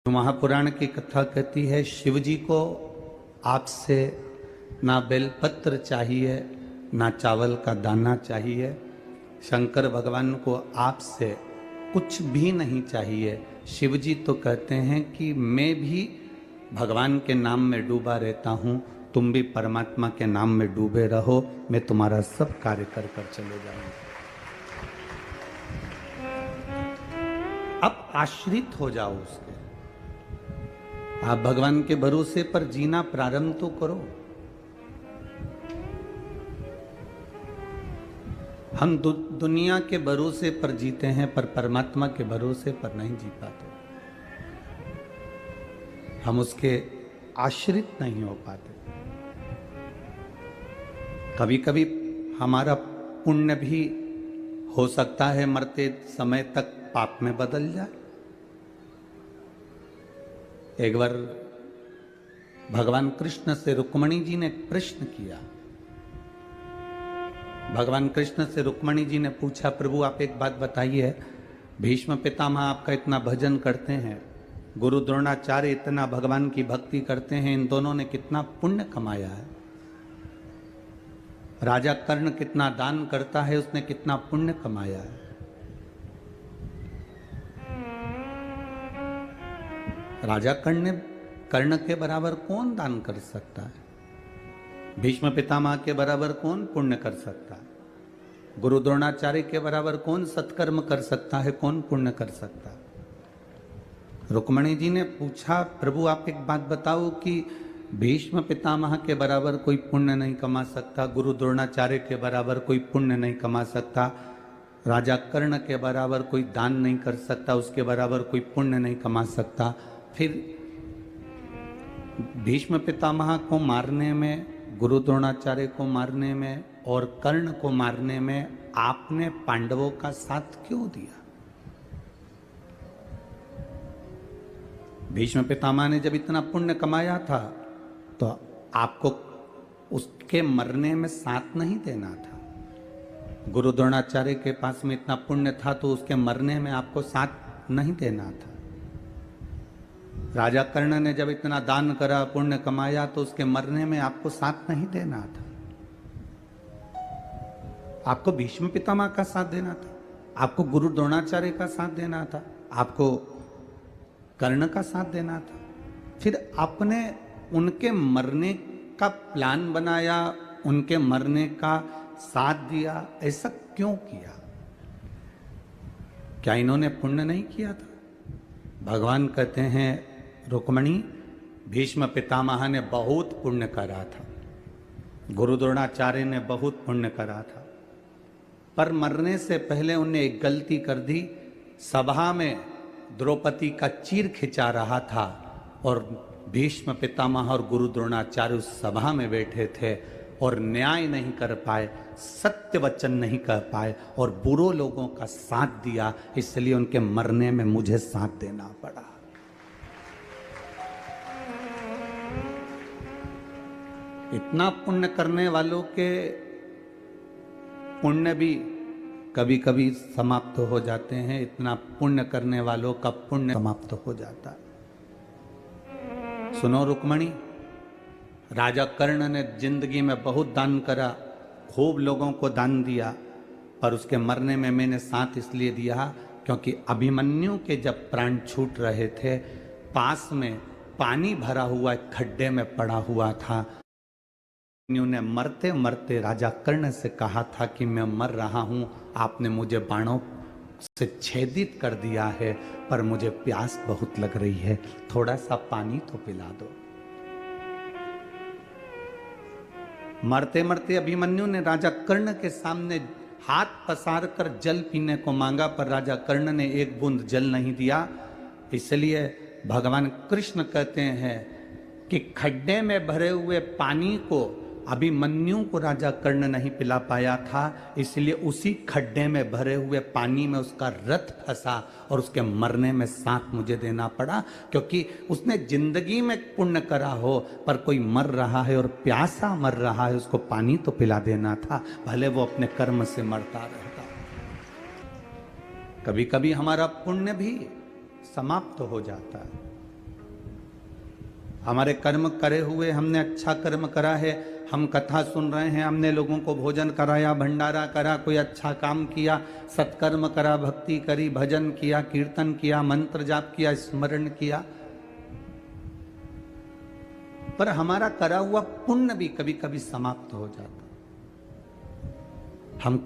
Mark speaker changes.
Speaker 1: महापुराण की कथा कहती है, शिव जी को आपसे ना बेलपत्र चाहिए, ना चावल का दाना चाहिए। शंकर भगवान को आपसे कुछ भी नहीं चाहिए। शिव जी तो कहते हैं कि मैं भी भगवान के नाम में डूबा रहता हूँ, तुम भी परमात्मा के नाम में डूबे रहो, मैं तुम्हारा सब कार्य कर कर चले जाऊंगा। अब आश्रित हो जाओ उसके। आप भगवान के भरोसे पर जीना प्रारंभ तो करो। हम दुनिया के भरोसे पर जीते हैं, पर परमात्मा के भरोसे पर नहीं जी पाते। हम उसके आश्रित नहीं हो पाते। कभी कभी हमारा पुण्य भी हो सकता है मरते समय तक पाप में बदल जाए। एक बार भगवान कृष्ण से रुक्मणी जी ने प्रश्न किया। भगवान कृष्ण से रुक्मणी जी ने पूछा, प्रभु आप एक बात बताइए, भीष्म पितामह आपका इतना भजन करते हैं, गुरु द्रोणाचार्य इतना भगवान की भक्ति करते हैं, इन दोनों ने कितना पुण्य कमाया है? राजा कर्ण कितना दान करता है, उसने कितना पुण्य कमाया है? राजा कर्ण के बराबर कौन दान कर सकता है? भीष्म पितामह के बराबर कौन पुण्य कर सकता है? गुरु द्रोणाचार्य के बराबर कौन सत्कर्म कर सकता है, कौन पुण्य कर सकता है? रुक्मणी जी ने पूछा, प्रभु आप एक बात बताओ कि भीष्म पितामह के बराबर कोई पुण्य नहीं कमा सकता, गुरु द्रोणाचार्य के बराबर कोई पुण्य नहीं कमा सकता, राजा कर्ण के बराबर कोई दान नहीं कर सकता, उसके बराबर कोई पुण्य नहीं कमा सकता, फिर भीष्म पितामह को मारने में, गुरु द्रोणाचार्य को मारने में और कर्ण को मारने में आपने पांडवों का साथ क्यों दिया? भीष्म पितामह ने जब इतना पुण्य कमाया था तो आपको उसके मरने में साथ नहीं देना था। गुरु द्रोणाचार्य के पास में इतना पुण्य था तो उसके मरने में आपको साथ नहीं देना था। राजा कर्ण ने जब इतना दान करा, पुण्य कमाया, तो उसके मरने में आपको साथ नहीं देना था। आपको भीष्म पितामह का साथ देना था, आपको गुरु द्रोणाचार्य का साथ देना था, आपको कर्ण का साथ देना था। फिर आपने उनके मरने का प्लान बनाया, उनके मरने का साथ दिया, ऐसा क्यों किया? क्या इन्होंने पुण्य नहीं किया था? भगवान कहते हैं, रुक्मणी भीष्म पितामह ने बहुत पुण्य करा था, गुरु द्रोणाचार्य ने बहुत पुण्य करा था, पर मरने से पहले उन्हें एक गलती कर दी। सभा में द्रौपदी का चीर खिंचा रहा था और भीष्म पितामह और गुरु द्रोणाचार्य उस सभा में बैठे थे और न्याय नहीं कर पाए, सत्य वचन नहीं कह पाए और बुरे लोगों का साथ दिया, इसलिए उनके मरने में मुझे साथ देना पड़ा। इतना पुण्य करने वालों के पुण्य भी कभी कभी समाप्त हो जाते हैं। इतना पुण्य करने वालों का पुण्य समाप्त हो जाता है। सुनो रुक्मणी, राजा कर्ण ने जिंदगी में बहुत दान करा, खूब लोगों को दान दिया, पर उसके मरने में मैंने साथ इसलिए दिया क्योंकि अभिमन्यु के जब प्राण छूट रहे थे, पास में पानी भरा हुआ एक खड्डे में पड़ा हुआ था। अभिमन्यु ने मरते मरते राजा कर्ण से कहा था कि मैं मर रहा हूं, आपने मुझे बाणों से छेदित कर दिया है, पर मुझे प्यास बहुत लग रही है, थोड़ा सा पानी तो पिला दो। मरते मरते अभिमन्यु ने राजा कर्ण के सामने हाथ पसार कर जल पीने को मांगा, पर राजा कर्ण ने एक बूंद जल नहीं दिया। इसलिए भगवान कृष्ण कहते हैं कि खड्डे में भरे हुए पानी को अभिमन्यु को राजा कर्ण नहीं पिला पाया था, इसलिए उसी खड्डे में भरे हुए पानी में उसका रथ फंसा और उसके मरने में साथ मुझे देना पड़ा, क्योंकि उसने जिंदगी में पुण्य करा हो, पर कोई मर रहा है और प्यासा मर रहा है, उसको पानी तो पिला देना था, भले वो अपने कर्म से मरता रहता। कभी कभी हमारा पुण्य भी समाप्त हो जाता है। हमारे कर्म करे हुए, हमने अच्छा कर्म करा है, हम कथा सुन रहे हैं, हमने लोगों को भोजन कराया, भंडारा करा, कोई अच्छा काम किया, सत्कर्म करा, भक्ति करी, भजन किया, कीर्तन किया, मंत्र जाप किया, स्मरण किया, पर हमारा करा हुआ पुण्य भी कभी कभी समाप्त हो जाता। हम